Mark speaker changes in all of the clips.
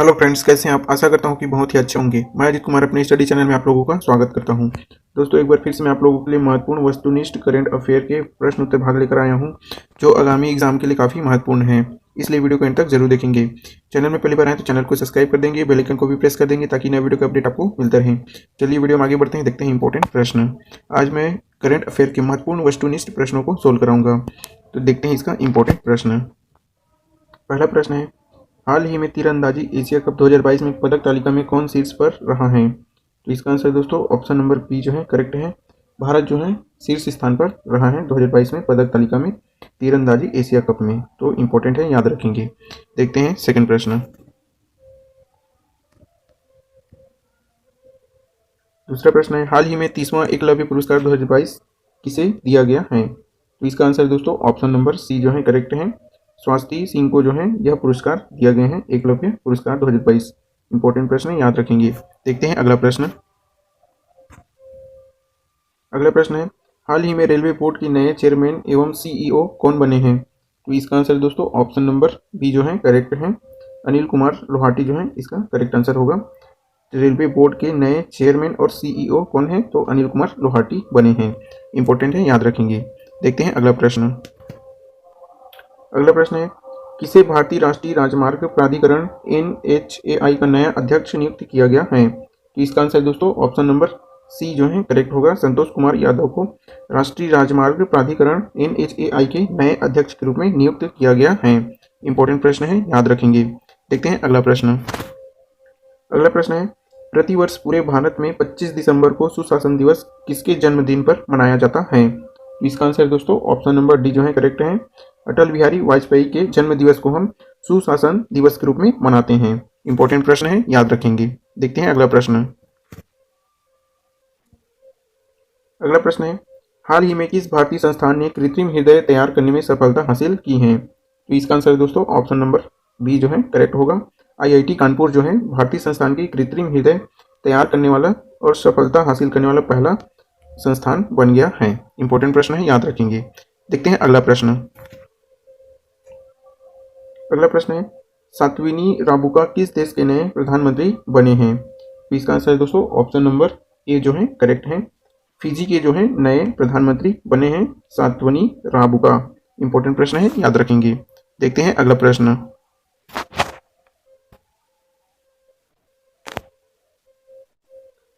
Speaker 1: Hello friends, कैसे हैं आप। आशा करता हूं कि बहुत ही अच्छे होंगे। मैं अजीत कुमार अपने स्टडी चैनल में आप लोगों का स्वागत करता हूं। दोस्तों, एक बार फिर से मैं आप लोगों के लिए महत्वपूर्ण वस्तुनिष्ठ करंट अफेयर के प्रश्न उत्तर भाग लेकर आया हूं, जो आगामी एग्जाम के लिए काफ़ी महत्वपूर्ण है। इसलिए वीडियो को अंत तक जरूर देखेंगे। चैनल में पहली बार आए तो चैनल को सब्सक्राइब कर देंगे, बेल आइकन को भी प्रेस कर देंगे ताकि नए वीडियो का अपडेट आपको मिलता रहे। चलिए वीडियो में आगे बढ़ते हैं, देखते हैं इंपॉर्टेंट प्रश्न। आज मैं करंट अफेयर के महत्वपूर्ण वस्तुनिष्ठ प्रश्नों को सोल्व कराऊंगा। तो देखते हैं इसका इंपॉर्टेंट प्रश्न। पहला प्रश्न है, हाल ही में तीरंदाजी एशिया कप 2022 में पदक तालिका में कौन शीर्ष पर रहा है। तो इसका आंसर दोस्तों ऑप्शन नंबर बी जो है करेक्ट है। भारत जो है शीर्ष स्थान पर रहा है 2022 में पदक तालिका में तीरंदाजी एशिया कप में। तो इंपॉर्टेंट है, याद रखेंगे। देखते हैं सेकंड प्रश्न। दूसरा प्रश्न है, हाल ही में 30वां एकलव्य पुरस्कार 2022 किसे दिया गया है। तो इसका आंसर दोस्तों ऑप्शन नंबर सी जो है करेक्ट है। स्वाति सिंह को जो है यह पुरस्कार दिया गया है, एकलव्य पुरस्कार 2022। इंपॉर्टेंट प्रश्न है, याद रखेंगे। देखते हैं अगला प्रश्न। अगला प्रश्न है, हाल ही में रेलवे बोर्ड के नए चेयरमैन एवं सीईओ कौन बने हैं। तो इसका आंसर दोस्तों ऑप्शन नंबर बी जो है करेक्ट है। अनिल कुमार लोहाटी जो है इसका करेक्ट आंसर होगा। रेलवे बोर्ड के नए चेयरमैन और सीईओ कौन है, तो अनिल कुमार लोहाटी बने हैं। इंपॉर्टेंट है, याद रखेंगे। देखते हैं अगला प्रश्न। अगला प्रश्न है, किसे भारतीय राष्ट्रीय राजमार्ग प्राधिकरण NHAI का नया अध्यक्ष नियुक्त किया गया है। तो इसका आंसर दोस्तों ऑप्शन नंबर सी जो है करेक्ट होगा। संतोष कुमार यादव को राष्ट्रीय राजमार्ग प्राधिकरण NHAI के नए अध्यक्ष के रूप में नियुक्त किया गया है। इंपॉर्टेंट प्रश्न है, याद रखेंगे। देखते हैं अगला प्रश्न। अगला प्रश्न है, प्रतिवर्ष पूरे भारत में 25 दिसंबर को सुशासन दिवस किसके जन्मदिन पर मनाया जाता है। इसका आंसर दोस्तों ऑप्शन नंबर डी जो है करेक्ट है। अटल बिहारी वाजपेयी के जन्म दिवस को हम सुशासन दिवस के रूप में मनाते हैं। इंपॉर्टेंट प्रश्न है, याद रखेंगे। देखते हैं अगला प्रश्न। अगला प्रश्न है, हाल ही में किस भारतीय संस्थान ने कृत्रिम हृदय तैयार करने में सफलता हासिल की है। तो इसका आंसर दोस्तों ऑप्शन नंबर बी जो है करेक्ट होगा। IIT कानपुर जो है भारतीय संस्थान की कृत्रिम हृदय तैयार करने वाला और सफलता हासिल करने वाला पहला संस्थान बन गया है। इंपॉर्टेंट प्रश्न है, याद रखेंगे। देखते हैं अगला प्रश्न। अगला प्रश्न है, सात्विनी राबुका किस देश के नए प्रधानमंत्री बने हैं। तो इसका आंसर दोस्तों ऑप्शन नंबर ए जो है करेक्ट है। फिजी के जो है नए प्रधानमंत्री बने हैं सात्विनी राबुका। इंपॉर्टेंट प्रश्न है, याद रखेंगे। देखते हैं अगला प्रश्न।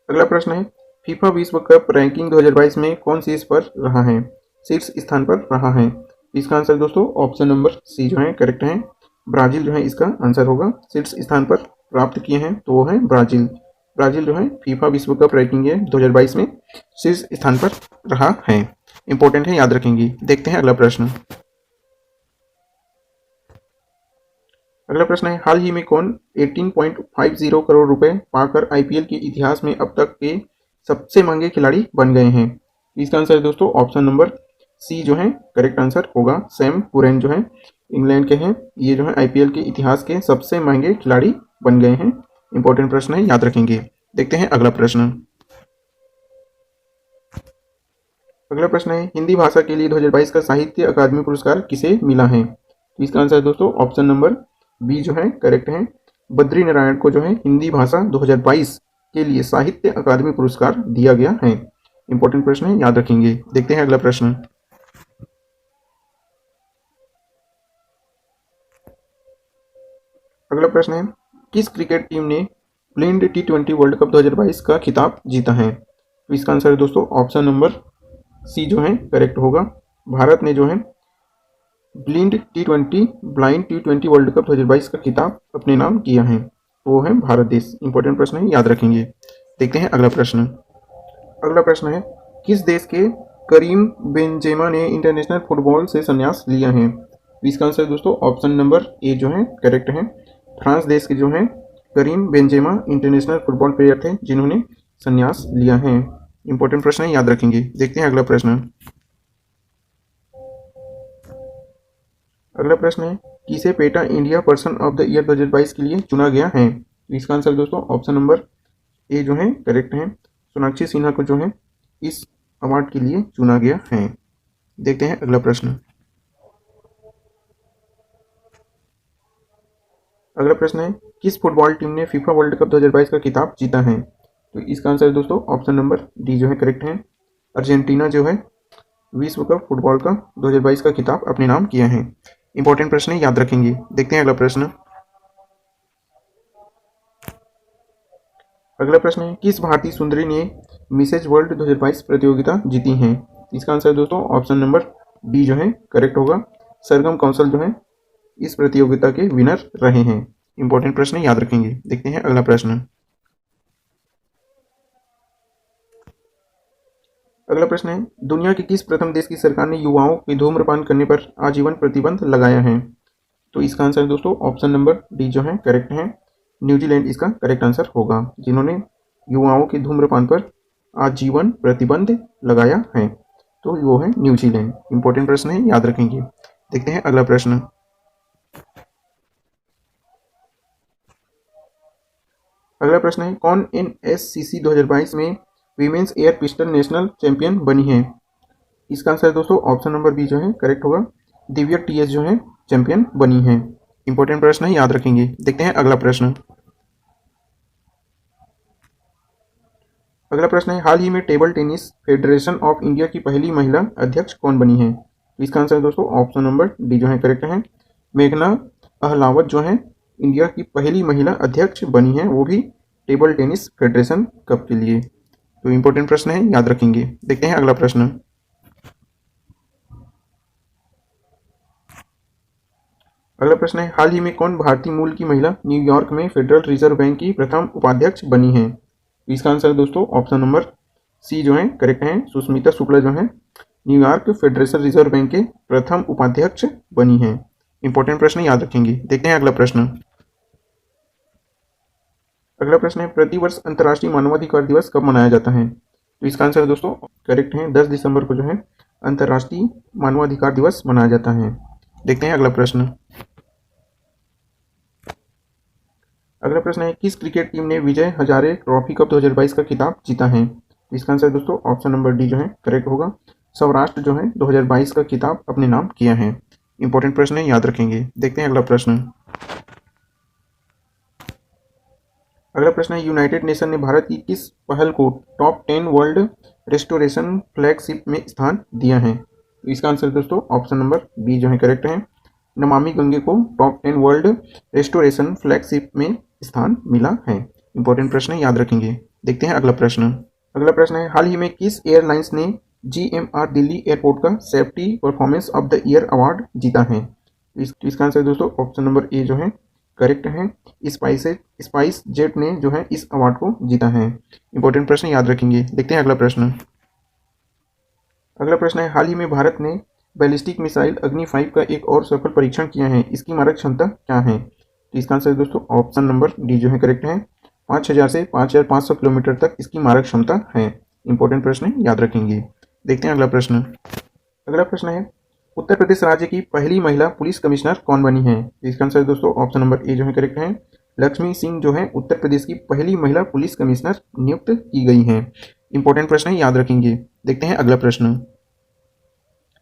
Speaker 1: अगला प्रश्न है, फीफा विश्व कप रैंकिंग 2022 में कौन शीर्ष पर रहा है, शीर्ष स्थान पर रहा है। इसका आंसर दोस्तों ऑप्शन नंबर सी जो है करेक्ट है। ब्राजील जो है इसका आंसर होगा। शीर्ष स्थान पर प्राप्त किए हैं तो वो है ब्राजील। ब्राजील जो है फीफा विश्व कप रैंकिंग 2022 में शीर्ष स्थान पर रहा है। इंपॉर्टेंट है, याद रखेंगे। देखते हैं अगला प्रश्न। अगला प्रश्न है, हाल ही में कौन 18.50 करोड़ रुपए पाकर IPL के इतिहास में अब तक के सबसे महंगे खिलाड़ी बन गए हैं। इसका आंसर दोस्तों ऑप्शन नंबर सी जो है करेक्ट आंसर होगा। सैम कुरैन जो है इंग्लैंड के हैं, ये जो है IPL के इतिहास के सबसे महंगे खिलाड़ी बन गए हैं। इंपॉर्टेंट प्रश्न है, याद रखेंगे। देखते हैं अगला प्रश्न। अगला प्रश्न है, हिंदी भाषा के लिए 2022 का साहित्य अकादमी पुरस्कार किसे मिला है। तो इसका आंसर दोस्तों ऑप्शन नंबर बी जो है करेक्ट है। बद्री नारायण को जो है हिंदी भाषा 2022 के लिए साहित्य अकादमी पुरस्कार दिया गया है। इंपॉर्टेंट प्रश्न है, याद रखेंगे। देखते हैं अगला प्रश्न। अगला प्रश्न है, किस क्रिकेट टीम ने ब्लिंड T20 वर्ल्ड कप 2022 का खिताब जीता है। तो इसका आंसर दोस्तों ऑप्शन नंबर सी जो है करेक्ट होगा। भारत ने जो है ब्लिंड T20 वर्ल्ड कप 2022 का खिताब अपने नाम किया है, वो है भारत देश। इंपॉर्टेंट प्रश्न है, याद रखेंगे। देखते हैं अगला प्रश्न। अगला प्रश्न है, किस देश के करीम बेंजेमा ने इंटरनेशनल फुटबॉल से संन्यास लिया है। इसका आंसर दोस्तों ऑप्शन नंबर ए जो है करेक्ट है। फ्रांस देश के जो है Karim Benzema international football player थे जिन्होंने संन्यास लिया है। इंपॉर्टेंट प्रश्न है, याद रखेंगे। देखते हैं अगला प्रश्न। अगला प्रश्न है, किसे PETA India person of the year 2022 के लिए चुना गया है। इसका आंसर दोस्तों ऑप्शन नंबर ए जो है करेक्ट है। सोनाक्षी सिन्हा को जो है इस अवार्ड के लिए चुना गया है। देखते हैं अगला प्रश्न। अगला प्रश्न है, किस फुटबॉल टीम ने फीफा वर्ल्ड कप 2022 का खिताब जीता है? तो इसका आंसर दोस्तों ऑप्शन नंबर डी जो है करेक्ट है। अर्जेंटीना जो है विश्व कप फुटबॉल का 2022 का खिताब अपने नाम किया है। इंपॉर्टेंट प्रश्न है, याद रखेंगे। देखते हैं अगला प्रश्न। अगला प्रश्न है, किस भारतीय सुंदरी ने मिसेज वर्ल्ड 2022 प्रतियोगिता जीती है? इसका आंसर दोस्तों ऑप्शन नंबर डी जो है करेक्ट होगा। सरगम कौंसल जो है इस प्रतियोगिता के विनर रहे हैं। इंपॉर्टेंट प्रश्न याद रखेंगे। देखते हैं अगला प्रश्न। अगला प्रश्न है, दुनिया के किस प्रथम देश की सरकार ने युवाओं के धूम्रपान करने पर आजीवन प्रतिबंध लगाया है? तो इसका आंसर दोस्तों ऑप्शन नंबर डी जो है करेक्ट है। न्यूजीलैंड इसका करेक्ट आंसर होगा, जिन्होंने युवाओं के धूम्रपान पर आजीवन प्रतिबंध लगाया है, तो वो है न्यूजीलैंड। इंपॉर्टेंट प्रश्न है, याद रखेंगे। देखते हैं अगला प्रश्न। अगला प्रश्न है, कौन NSCC 2022 में women's air pistol national champion बनी है? इसका आंसर दोस्तों ऑप्शन नंबर बी जो है करेक्ट होगा। दिव्या TS जो है चैंपियन बनी है। इंपॉर्टेंट प्रश्न है, याद रखेंगे। देखते हैं अगला प्रश्न। अगला प्रश्न है, हाल ही में table tennis federation of India की पहली महिला अध्यक्ष कौन बनी है? इसका आंसर दोस्तों ऑप्शन नंबर डी जो है करेक्ट है। मेघना अहलावत जो है इंडिया की पहली महिला अध्यक्ष बनी है, वो भी टेबल टेनिस फेडरेशन कप के लिए। तो इंपॉर्टेंट प्रश्न है, याद रखेंगे। देखते हैं अगला प्रश्न। अगला प्रश्न है, हाल ही में कौन भारतीय मूल की महिला न्यूयॉर्क में फेडरल रिजर्व बैंक की प्रथम उपाध्यक्ष बनी है? इसका आंसर दोस्तों ऑप्शन नंबर सी जो है करेक्ट है। सुष्मिता शुक्ला जो है न्यूयॉर्क फेडरल रिजर्व बैंक के प्रथम उपाध्यक्ष बनी है। इंपॉर्टेंट प्रश्न याद रखेंगे। देखते हैं अगला प्रश्न। अगला प्रश्न है, प्रतिवर्ष अंतर्राष्ट्रीय मानवाधिकार दिवस कब मनाया जाता है? तो इसका आंसर दोस्तों करेक्ट है, 10 दिसंबर को जो है अंतर्राष्ट्रीय मानवाधिकार दिवस मनाया जाता है। देखते हैं अगला प्रश्न। अगला प्रश्न है, किस क्रिकेट टीम ने विजय हजारे ट्रॉफी कप 2022 का खिताब जीता है? इसका आंसर दोस्तों ऑप्शन नंबर डी जो है करेक्ट होगा। सौराष्ट्र जो है 2022 का खिताब अपने नाम किया है। इंपॉर्टेंट प्रश्न है, याद रखेंगे। देखते हैं अगला प्रश्न। अगला प्रश्न है, यूनाइटेड नेशन ने भारत की किस पहल को टॉप 10 वर्ल्ड रेस्टोरेशन फ्लैगशिप में स्थान दिया है? तो इसका आंसर दोस्तों ऑप्शन नंबर बी जो है करेक्ट है। नमामि गंगे को टॉप 10 वर्ल्ड रेस्टोरेशन फ्लैगशिप में स्थान मिला है। इंपॉर्टेंट प्रश्न है, याद रखेंगे। देखते हैं अगला प्रश्न। अगला प्रश्न है, हाल ही में किस एयरलाइंस ने GMR दिल्ली एयरपोर्ट का safety performance of the year award जीता है? इसका आंसर दोस्तों ऑप्शन नंबर ए जो है करेक्ट है। स्पाइस जेट ने जो है इस अवार्ड को जीता है। इंपॉर्टेंट प्रश्न याद रखेंगे। देखते हैं अगला प्रश्न। अगला प्रश्न है, हाल ही में भारत ने बैलिस्टिक मिसाइल अग्नि 5 का एक और सफल परीक्षण किया है, इसकी मारक क्षमता क्या है? तो इसका आंसर दोस्तों ऑप्शन नंबर डी जो है करेक्ट है। 5000 से 5500 किलोमीटर तक इसकी मारक क्षमता है। इंपॉर्टेंट प्रश्न है, याद रखेंगे। देखते हैं अगला प्रश्न। अगला प्रश्न है, उत्तर प्रदेश राज्य की पहली महिला पुलिस कमिश्नर कौन बनी है? इसका आंसर दोस्तों ऑप्शन नंबर ए जो है करेक्ट है। लक्ष्मी सिंह जो है उत्तर प्रदेश की पहली महिला पुलिस कमिश्नर नियुक्त की गई हैं। इंपॉर्टेंट प्रश्न है, याद रखेंगे। देखते हैं अगला प्रश्न।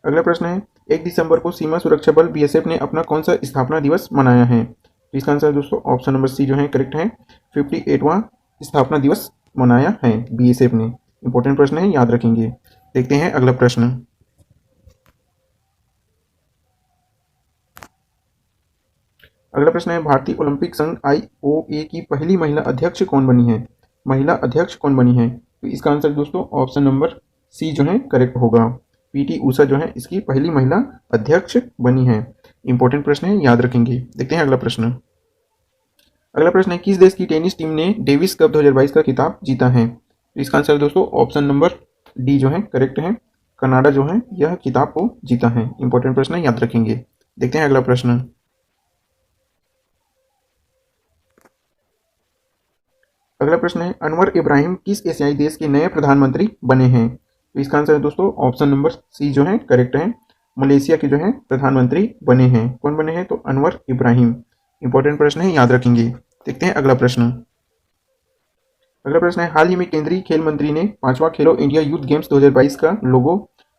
Speaker 1: अगला प्रश्न है, 1 दिसंबर को सीमा सुरक्षा बल BSF ने अपना कौन सा स्थापना दिवस मनाया है? इसका आंसर दोस्तों ऑप्शन नंबर सी जो है करेक्ट है। 58वां स्थापना दिवस मनाया है BSF ने। इंपॉर्टेंट प्रश्न है, याद रखेंगे। देखते हैं अगला प्रश्न। अगला प्रश्न है, भारतीय ओलंपिक संघ IOA की पहली महिला अध्यक्ष कौन बनी है? महिला अध्यक्ष कौन बनी है? तो इसका आंसर दोस्तों ऑप्शन नंबर सी जो है करेक्ट होगा। PT ऊषा जो है इसकी पहली महिला अध्यक्ष बनी है। इंपॉर्टेंट प्रश्न है, याद रखेंगे। देखते हैं अगला प्रश्न। अगला प्रश्न है, किस देश की टेनिस टीम ने डेविस कप 2022 का खिताब जीता है? तो इसका आंसर दोस्तों ऑप्शन नंबर डी जो है करेक्ट है। कनाडा जो है यह खिताब को जीता है। इंपॉर्टेंट प्रश्न है, याद रखेंगे। देखते हैं अगला प्रश्न। अगला प्रश्न है, अनवर इब्राहिम किस एशियाई देश के नए प्रधानमंत्री बने हैं? तो इसका आंसर दोस्तों ऑप्शन नंबर सी जो है करेक्ट है। मलेशिया के जो है प्रधानमंत्री बने हैं। कौन बने हैं? तो अनवर इब्राहिम। इंपॉर्टेंट प्रश्न है, याद रखेंगे। देखते हैं अगला प्रश्न। अगला प्रश्न है, हाल ही में केंद्रीय खेल मंत्री ने 5वां खेलो इंडिया यूथ गेम्स 2022 का लोगो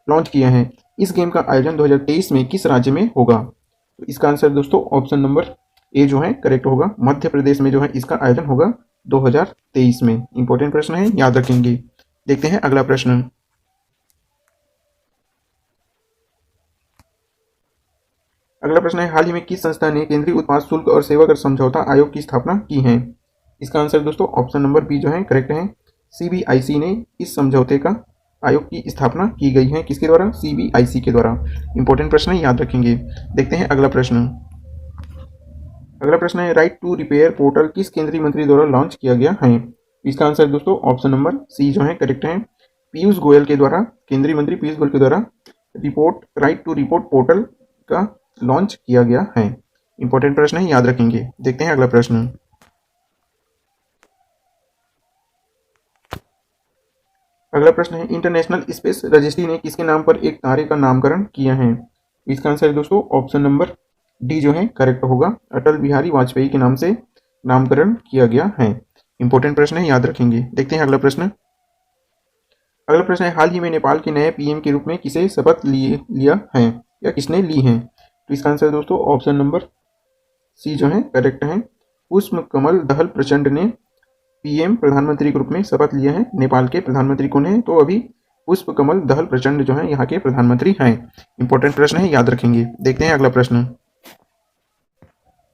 Speaker 1: लॉन्च किया है। इस गेम का आयोजन 2023 में किस राज्य में होगा? तो इसका आंसर दोस्तों ऑप्शन नंबर ये जो है करेक्ट होगा। मध्य प्रदेश में जो है इसका आयोजन होगा 2023 में। इंपॉर्टेंट प्रश्न है, याद रखेंगे। देखते हैं अगला प्रश्न। अगला प्रश्न है, हाल ही में किस संस्था ने केंद्रीय उत्पाद शुल्क और सेवा कर समझौता आयोग की स्थापना की है? इसका आंसर दोस्तों ऑप्शन नंबर बी जो है करेक्ट है। सीबीआईसी ने इस समझौते का आयोग की स्थापना की गई है। किसके द्वारा? सीबीआईसी के द्वारा। इंपॉर्टेंट प्रश्न है, याद रखेंगे। देखते हैं अगला प्रश्न। अगला प्रश्न है, राइट टू रिपेयर पोर्टल किस केंद्रीय मंत्री द्वारा लॉन्च किया गया है? इसका आंसर दोस्तों ऑप्शन नंबर सी जो है करेक्ट है। पीयूष गोयल के द्वारा, केंद्रीय मंत्री पीयूष गोयल के द्वारा राइट टू रिपोर्ट पोर्टल का लॉन्च किया गया है। इंपॉर्टेंट प्रश्न है, याद रखेंगे। देखते हैं अगला प्रश्न। अगला प्रश्न है, इंटरनेशनल स्पेस रजिस्ट्री ने किसके नाम पर एक तारे का नामकरण किया है? इसका आंसर है दोस्तों ऑप्शन नंबर डी जो है करेक्ट होगा। अटल बिहारी वाजपेयी के नाम से नामकरण किया गया है। इंपॉर्टेंट प्रश्न है, याद रखेंगे। देखते हैं अगला प्रश्न। अगला प्रश्न है, हाल ही में नेपाल के नए पीएम के रूप में किसे शपथ लिया है या किसने ली है? तो इसका आंसर दोस्तों ऑप्शन नंबर सी जो है करेक्ट है। पुष्प कमल दहल प्रचंड ने पीएम प्रधानमंत्री के रूप में शपथ लिया है। नेपाल के प्रधानमंत्री कौन है? तो अभी पुष्प कमल दहल प्रचंड जो है यहाँ के प्रधानमंत्री हैं। इंपॉर्टेंट प्रश्न है, याद रखेंगे। देखते हैं अगला प्रश्न।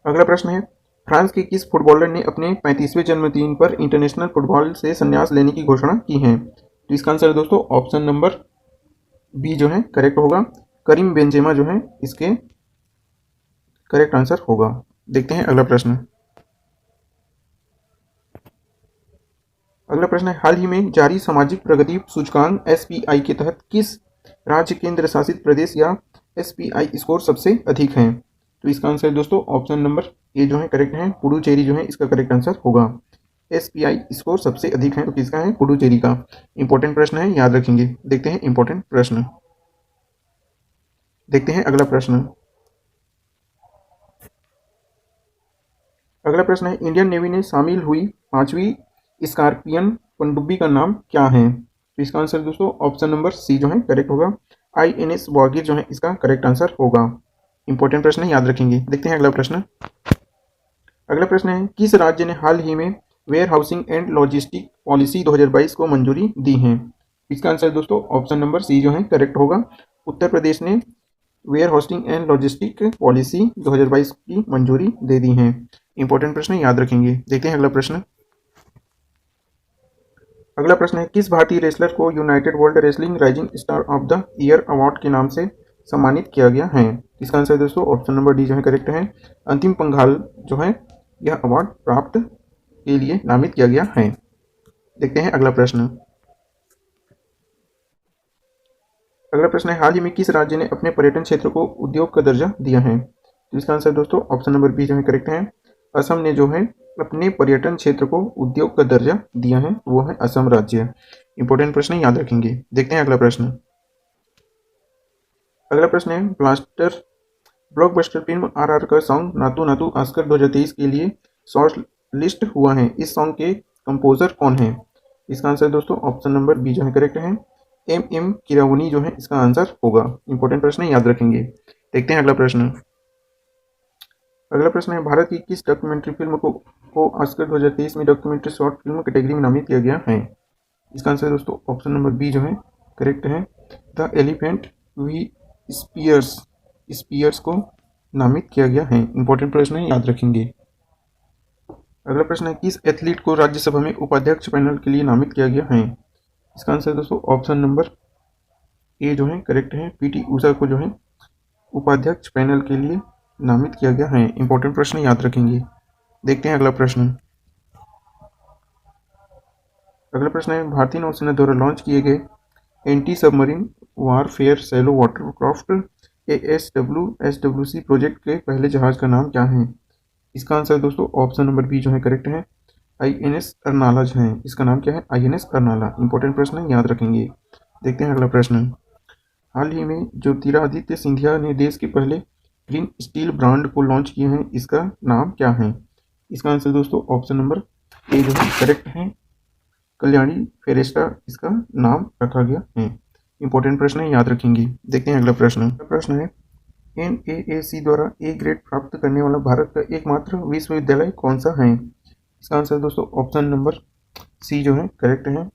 Speaker 1: अगला प्रश्न है, फ्रांस के किस फुटबॉलर ने अपने 35वें जन्मदिन पर इंटरनेशनल फुटबॉल से संन्यास लेने की घोषणा की है? तो इसका आंसर दोस्तों ऑप्शन नंबर बी जो है करेक्ट होगा। करीम बेंजेमा जो है इसके करेक्ट आंसर होगा। देखते हैं अगला प्रश्न। अगला प्रश्न है, हाल ही में जारी सामाजिक प्रगति सूचकांक एसपीआई के तहत किस राज्य केंद्र शासित प्रदेश या एसपीआई स्कोर सबसे अधिक है? तो इसका आंसर दोस्तों ऑप्शन नंबर ए जो है करेक्ट है। पुडुचेरी जो है इसका करेक्ट आंसर होगा। एसपीआई स्कोर सबसे अधिक है तो किसका है? पुडुचेरी का। इंपॉर्टेंट प्रश्न है, याद रखेंगे। देखते हैं इंपॉर्टेंट प्रश्न। देखते हैं अगला प्रश्न। अगला प्रश्न है, इंडियन नेवी ने शामिल हुई 5वीं स्कॉर्पियन पनडुब्बी का नाम क्या है? तो इसका आंसर दोस्तों ऑप्शन नंबर सी जो है करेक्ट होगा। आईएनएस वागीर जो है इसका करेक्ट आंसर होगा। इंपॉर्टेंट प्रश्न है, याद रखेंगे। देखते हैं अगला प्रश्न। अगला प्रश्न है, किस राज्य ने हाल ही में warehousing and logistic policy 2022 को मंजूरी दी है? इसका आंसर दोस्तों ऑप्शन नंबर सी जो है करेक्ट होगा। उत्तर प्रदेश ने warehousing and logistic policy 2022 की मंजूरी दे दी है। इंपॉर्टेंट प्रश्न याद रखेंगे। देखते हैं अगला प्रश्न। अगला प्रश्न है, किस भारतीय रेसलर को United world wrestling rising star of the year award के नाम से सम्मानित किया गया है? इसका आंसर दोस्तों ऑप्शन नंबर डी जो है करेक्ट है। अंतिम पंघाल जो है यह अवार्ड प्राप्त के लिए नामित किया गया है। देखते हैं अगला प्रश्न। अगला प्रश्न है, हाल ही में किस राज्य ने अपने पर्यटन क्षेत्र को उद्योग का दर्जा दिया है? तो इसका आंसर दोस्तों ऑप्शन नंबर बी जो है करेक्ट है। असम ने जो है अपने पर्यटन क्षेत्र को उद्योग का दर्जा दिया है, वो है असम राज्य। इंपॉर्टेंट प्रश्न याद रखेंगे। देखते हैं अगला प्रश्न। अगला प्रश्न है, ब्लॉकबस्टर फिल्म आरआर का सॉन्ग नातू नातू ऑस्कर 2023 के लिए शॉर्ट लिस्ट हुआ है। इस सॉन्ग के कंपोजर कौन है? इसका आंसर दोस्तों ऑप्शन नंबर बी जो है करेक्ट है। एम किरावनी जो है इसका आंसर होगा। इंपॉर्टेंट प्रश्न याद रखेंगे। देखते हैं अगला प्रश्न। अगला प्रश्न है, भारत की किस डॉक्यूमेंट्री फिल्म को ऑस्कर 2023 में डॉक्यूमेंट्री शॉर्ट फिल्म कैटेगरी में नामित किया गया है? इसका आंसर दोस्तों ऑप्शन नंबर बी जो है करेक्ट है। द एलिफेंट वी स्पीयर्स को नामित किया गया है। इंपॉर्टेंट प्रश्न है, याद रखेंगे। अगला प्रश्न है, किस एथलीट को राज्यसभा में उपाध्यक्ष पैनल के लिए नामित किया गया है? इसका आंसर दोस्तों ऑप्शन नंबर ए जो है करेक्ट है। पीटी उषा को जो है उपाध्यक्ष पैनल के लिए नामित किया गया है। इंपॉर्टेंट प्रश्न याद रखेंगे। देखते हैं अगला प्रश्न। अगला प्रश्न है, भारतीय नौसेना द्वारा लॉन्च किए गए anti submarine warfare shallow watercraft ASWSWC project के पहले जहाज का नाम क्या है? इसका आंसर दोस्तों ऑप्शन नंबर बी जो है करेक्ट है। INS अर्नाला जो है इसका नाम क्या है? INS अर्नाला। इंपॉर्टेंट प्रश्न है, याद रखेंगे। देखते हैं अगला प्रश्न। हाल ही में ज्योतिरादित्य सिंधिया ने देश के पहले ग्रीन स्टील ब्रांड को लॉन्च किए हैं, इसका नाम क्या है? इसका आंसर दोस्तों ऑप्शन नंबर ए जो है करेक्ट है। कल्याणी फेरेस्टा इसका नाम रखा गया है। इंपॉर्टेंट प्रश्न है, याद रखेंगे। देखते हैं अगला प्रश्न। प्रश्न है, NAAC द्वारा ए ग्रेड प्राप्त करने वाला भारत का एकमात्र विश्वविद्यालय कौन सा है? इसका आंसर दोस्तों ऑप्शन नंबर सी जो है करेक्ट है।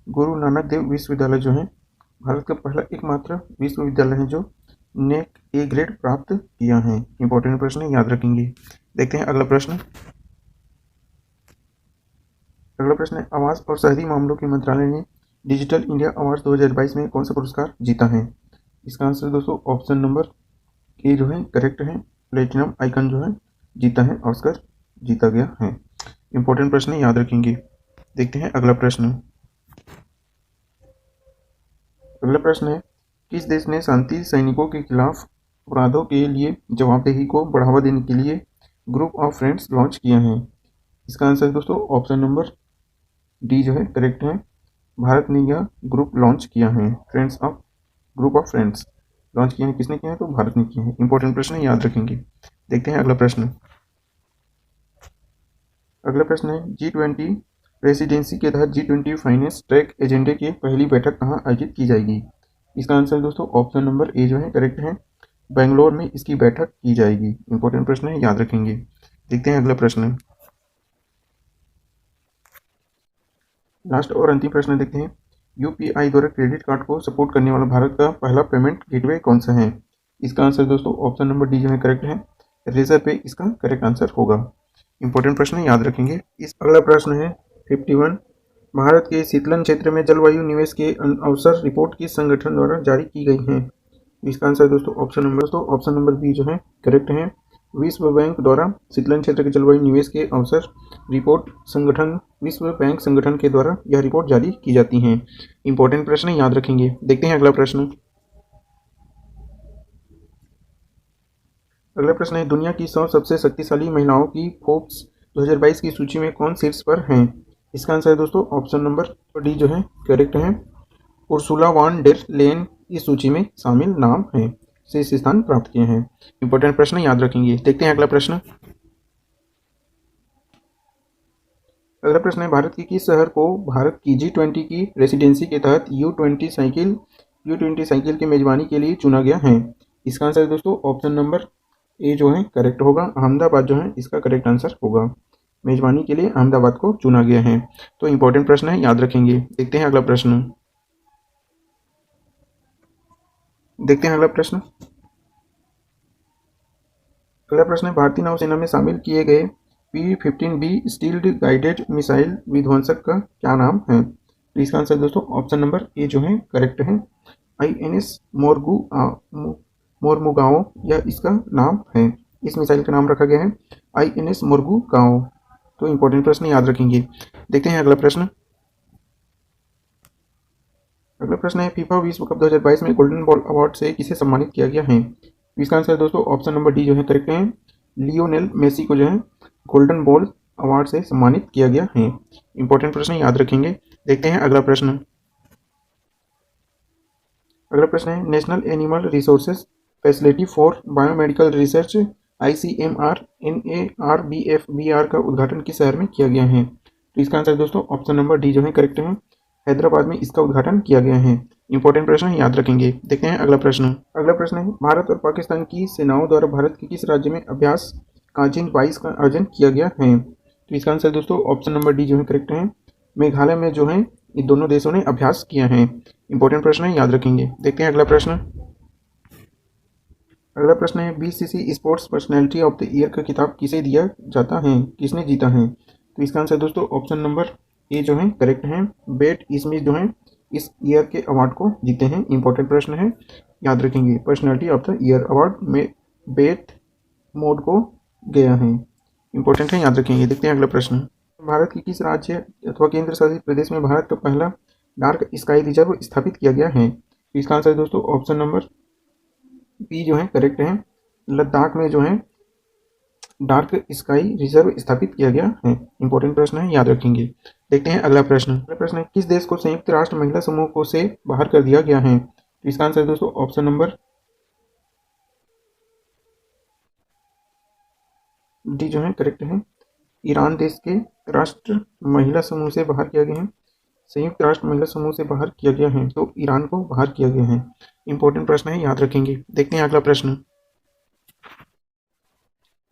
Speaker 1: गुरु नानक देव विश्वविद्यालय जो है भारत का पहला एकमात्र विश्वविद्यालय है जो नेक ए ग्रेड प्राप्त किया है। इंपॉर्टेंट प्रश्न है, याद रखेंगे। देखते हैं अगला प्रश्न। अगला प्रश्न है, आवास और शहरी मामलों के मंत्रालय ने डिजिटल इंडिया अवार्ड 2022 में कौन सा पुरस्कार जीता है? इसका आंसर दोस्तों ऑप्शन नंबर ए जो है करेक्ट है। प्लेटिनम आइकन जो है जीता है, ऑस्कर जीता गया है। इंपॉर्टेंट प्रश्न है, याद रखेंगे। देखते हैं अगला प्रश्न। अगला प्रश्न है, किस देश ने शांति सैनिकों के खिलाफ अपराधों के लिए जवाबदेही को बढ़ावा देने के लिए ग्रुप ऑफ फ्रेंड्स लॉन्च किया है? इसका आंसर दोस्तों ऑप्शन नंबर डी जो है करेक्ट है। भारत ने यह ग्रुप लॉन्च किया है। ग्रुप ऑफ फ्रेंड्स लॉन्च किया है, किसने किया है? तो भारत ने किया है। इंपॉर्टेंट प्रश्न है, याद रखेंगे। देखते हैं अगला प्रश्न। अगला प्रश्न है, G20 प्रेसिडेंसी के तहत G20 फाइनेंस ट्रैक एजेंडे की पहली बैठक कहाँ आयोजित की जाएगी? इसका आंसर दोस्तों ऑप्शन नंबर ए जो है करेक्ट है। बेंगलोर में इसकी बैठक की जाएगी। इंपॉर्टेंट प्रश्न है, याद रखेंगे। देखते हैं अगला प्रश्न। लास्ट और अंतिम प्रश्न देखते हैं, UPI द्वारा क्रेडिट कार्ड को सपोर्ट करने वाला भारत का पहला पेमेंट गेटवे कौन सा है? इसका आंसर दोस्तों ऑप्शन नंबर डी जो है करेक्ट है। रेजर पे इसका करेक्ट आंसर होगा। इंपॉर्टेंट प्रश्न है, याद रखेंगे। इस अगला प्रश्न है 51, भारत के शीतलन क्षेत्र में जलवायु निवेश के अवसर रिपोर्ट किस संगठन द्वारा जारी की गई है? इसका आंसर दोस्तों ऑप्शन नंबर बी जो है करेक्ट है। विश्व बैंक द्वारा शीतलन क्षेत्र के जलवायु निवेश के अवसर रिपोर्ट विश्व बैंक संगठन के द्वारा यह रिपोर्ट जारी की जाती है। इंपॉर्टेंट प्रश्न है, याद रखेंगे। देखते हैं अगला प्रश्न। अगला प्रश्न है, दुनिया की 100 सबसे शक्तिशाली महिलाओं की फोर्ब्स 2022 की सूची में कौन शीर्ष पर हैं? इसका आंसर है दोस्तों ऑप्शन नंबर डी जो है करेक्ट है। उर्सुला वॉन डेर लेयन इस सूची में शामिल नाम है, शीर्ष स्थान प्राप्त किए हैं। इंपॉर्टेंट प्रश्न याद रखेंगे। देखते हैं अगला प्रश्न। अगला प्रश्न है, भारत के किस शहर को भारत की G20 की प्रेसिडेंसी के तहत U20 साइकिल की मेजबानी के लिए चुना गया है? इसका आंसर दोस्तों ऑप्शन नंबर ए जो है करेक्ट होगा। अहमदाबाद जो है इसका करेक्ट आंसर होगा। मेजबानी के लिए अहमदाबाद को चुना गया है। तो इंपॉर्टेंट प्रश्न है, याद रखेंगे। देखते हैं अगला प्रश्न। अगला प्रश्न है, भारतीय नौसेना में शामिल किए गए P-15B स्टील्ड गाइडेड मिसाइल विध्वंसक का क्या नाम है? तो इसका आंसर दोस्तों ऑप्शन नंबर ए जो है करेक्ट है। INS मोरमुगाओ यह इसका नाम है। इस मिसाइल का नाम रखा गया है INS मोरमुगाओ। तो इंपॉर्टेंट प्रश्न याद रखेंगे। देखते हैं अगला प्रश्न। अगला प्रश्न है, फीफा विश्व कप 2022 में गोल्डन बॉल अवार्ड से किसे सम्मानित किया गया है? इसका आंसर दोस्तों ऑप्शन नंबर डी जो है करेक्ट है। लियोनेल मेसी को जो है गोल्डन बॉल अवार्ड से सम्मानित किया गया है। इंपॉर्टेंट प्रश्न याद रखेंगे। देखते हैं अगला प्रश्न। अगला प्रश्न है, national animal resources facility for biomedical research ICMR NARBFBR का उद्घाटन किस शहर में किया गया है? तो इसका आंसर दोस्तों ऑप्शन नंबर डी जो है करेक्ट है। हैदराबाद में इसका उद्घाटन किया गया है। इंपॉर्टेंट प्रश्न याद रखेंगे। देखते हैं अगला प्रश्न। अगला प्रश्न है, भारत और पाकिस्तान की सेनाओं द्वारा भारत के किस राज्य में अभ्यास काजिन 22 का आयोजन किया गया है? तो इसका आंसर दोस्तों ऑप्शन नंबर डी जो है करेक्ट है। मेघालय में जो है ये दोनों देशों ने अभ्यास किया है। इंपॉर्टेंट प्रश्न है, याद रखेंगे। देखते हैं अगला प्रश्न। अगला प्रश्न है, BCC sports personality of the year का खिताब किसे दिया जाता है, किसने जीता है? तो इसका आंसर दोस्तों ऑप्शन नंबर ए जो है करेक्ट है। बेट स्मिथ जो है इस ईयर के अवार्ड को जीते हैं। इंपॉर्टेंट प्रश्न है, याद रखेंगे। Personality of the year award में बेट मोड को गया है। इंपॉर्टेंट है, याद रखेंगे। देखते हैं अगला प्रश्न। भारत के किस राज्य अथवा केंद्र शासित प्रदेश में भारत का पहला डार्क स्काई रिजर्व स्थापित किया गया है? तो इसका आंसर दोस्तों ऑप्शन नंबर बी जो है करेक्ट है। लद्दाख में जो है डार्क स्काई रिजर्व स्थापित किया गया है। इंपॉर्टेंट प्रश्न है, याद रखेंगे। देखते हैं अगला प्रश्न। अगला प्रश्न है, किस देश को संयुक्त राष्ट्र महिला समूह को से बाहर कर दिया गया है? तो इसका आंसर दोस्तों ऑप्शन नंबर डी जो है करेक्ट है। ईरान देश के राष्ट्र महिला समूह से बाहर किया गया है। संयुक्त राष्ट्र महिला समूह से बाहर किया गया है? तो ईरान को बाहर किया गया है। इंपॉर्टेंट प्रश्न है, याद रखेंगे। देखते हैं अगला प्रश्न।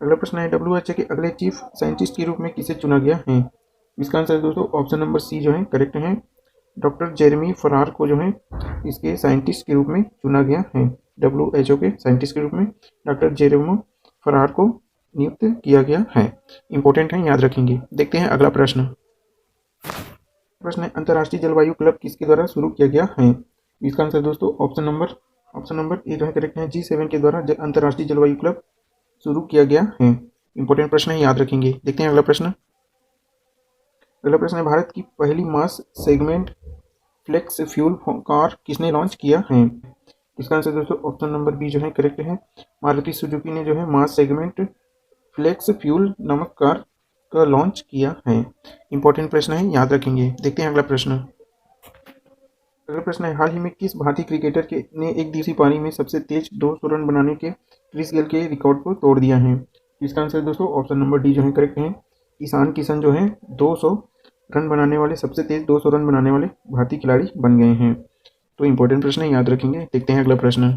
Speaker 1: अगला प्रश्न है, WHO के अगले चीफ साइंटिस्ट के रूप में किसे चुना गया है? इसका आंसर दोस्तों ऑप्शन नंबर सी जो है करेक्ट है। डॉक्टर जेरेमी फरार को जो है इसके साइंटिस्ट के रूप में चुना गया है। WHO के साइंटिस्ट के रूप में डॉक्टर जेरेमी फरार को नियुक्त किया गया है। इंपॉर्टेंट है, याद रखेंगे। देखते हैं अगला प्रश्न। प्रश्न है, अंतर्राष्ट्रीय जलवायु क्लब किसके द्वारा शुरू किया गया है? इसका आंसर दोस्तों ऑप्शन नंबर ए जो है करेक्ट है। G7 के द्वारा अंतर्राष्ट्रीय जलवायु क्लब शुरू किया गया है। इंपॉर्टेंट प्रश्न है, याद रखेंगे। देखते हैं अगला प्रश्न। अगला प्रश्न है, भारत की पहली मास सेगमेंट फ्लेक्स फ्यूल कार किसने लॉन्च किया है? इसका आंसर दोस्तों ऑप्शन नंबर बी जो है करेक्ट है। मारुति सुजुकी ने जो है मास सेगमेंट फ्लेक्स फ्यूल नामक कार का लॉन्च किया है। इंपॉर्टेंट प्रश्न है, याद रखेंगे। देखते हैं अगला प्रश्न। अगला प्रश्न है, हाल ही में किस भारतीय क्रिकेटर ने एक दिवसीय पारी में सबसे तेज 200 रन बनाने के क्रिस गेल के रिकॉर्ड को तोड़ दिया है? इसका आंसर दोस्तों ऑप्शन नंबर डी जो है करेक्ट है। ईशान किशन जो है 200 रन बनाने वाले सबसे तेज 200 रन बनाने वाले भारतीय खिलाड़ी बन गए हैं। तो इंपॉर्टेंट प्रश्न है, याद रखेंगे। देखते हैं अगला प्रश्न।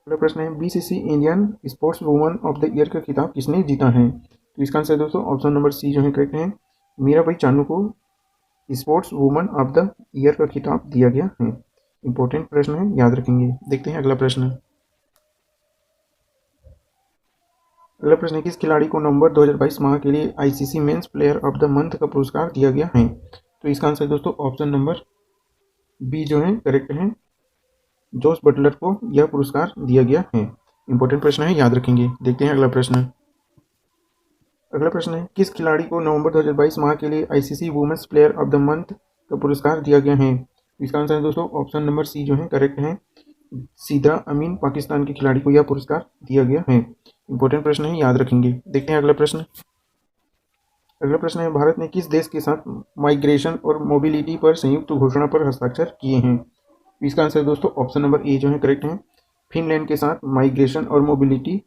Speaker 1: अगला प्रश्न है, BCC Indian sports woman of the year का खिताब किसने जीता है? तो इसका आंसर दोस्तों ऑप्शन नंबर सी जो है करेक्ट है। मीराबाई चानू को sports woman of the year का खिताब दिया गया है। इंपॉर्टेंट प्रश्न है, याद रखेंगे। देखते हैं अगला प्रश्न। अगला प्रश्न है, किस खिलाड़ी को नवंबर 2022 माह के लिए ICC men's player of the month का पुरस्कार दिया गया है? तो इसका आंसर दोस्तों ऑप्शन नंबर बी जो है करेक्ट है। जोस बटलर को यह पुरस्कार दिया गया है। इंपॉर्टेंट प्रश्न है, याद रखेंगे। देखते हैं अगला प्रश्न। अगला प्रश्न है, किस खिलाड़ी को नवंबर 2022 माह के लिए ICC women's player of the month का पुरस्कार दिया गया है? इसका आंसर है दोस्तों ऑप्शन नंबर सी जो है करेक्ट है। सीदरा अमीन पाकिस्तान के खिलाड़ी को यह पुरस्कार दिया गया है। इंपॉर्टेंट प्रश्न है, याद रखेंगे। देखते हैं अगला प्रश्न। अगला प्रश्न है, भारत ने किस देश के साथ माइग्रेशन और मोबिलिटी पर संयुक्त घोषणा पर हस्ताक्षर किए हैं? इसका आंसर दोस्तों ऑप्शन नंबर ए जो है करेक्ट है। फिनलैंड के साथ माइग्रेशन और मोबिलिटी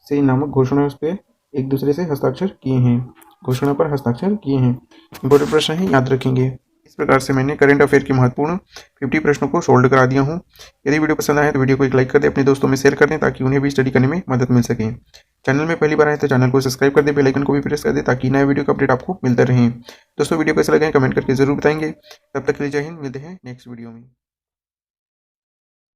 Speaker 1: से नामक घोषणा उस पर एक दूसरे से हस्ताक्षर किए हैं, घोषणा पर हस्ताक्षर किए हैं। इंपॉर्टेंट प्रश्न है, याद रखेंगे। इस प्रकार से मैंने करंट अफेयर के महत्वपूर्ण 50 प्रश्नों को सोल्व करा दिया हूँ। यदि वीडियो पसंद आए तो वीडियो को एक लाइक कर दें, अपने दोस्तों में शेयर कर दें ताकि उन्हें भी स्टडी करने में मदद मिल सके। चैनल में पहली बार आए तो चैनल को सब्सक्राइब कर दें, बेल आइकन को भी प्रेस कर दें ताकि नए वीडियो का अपडेट आपको मिलता रहे। दोस्तों वीडियो कैसे लगे कमेंट करके जरूर बताएंगे। तब तक के लिए जय हिंद, मिलते हैं नेक्स्ट वीडियो में।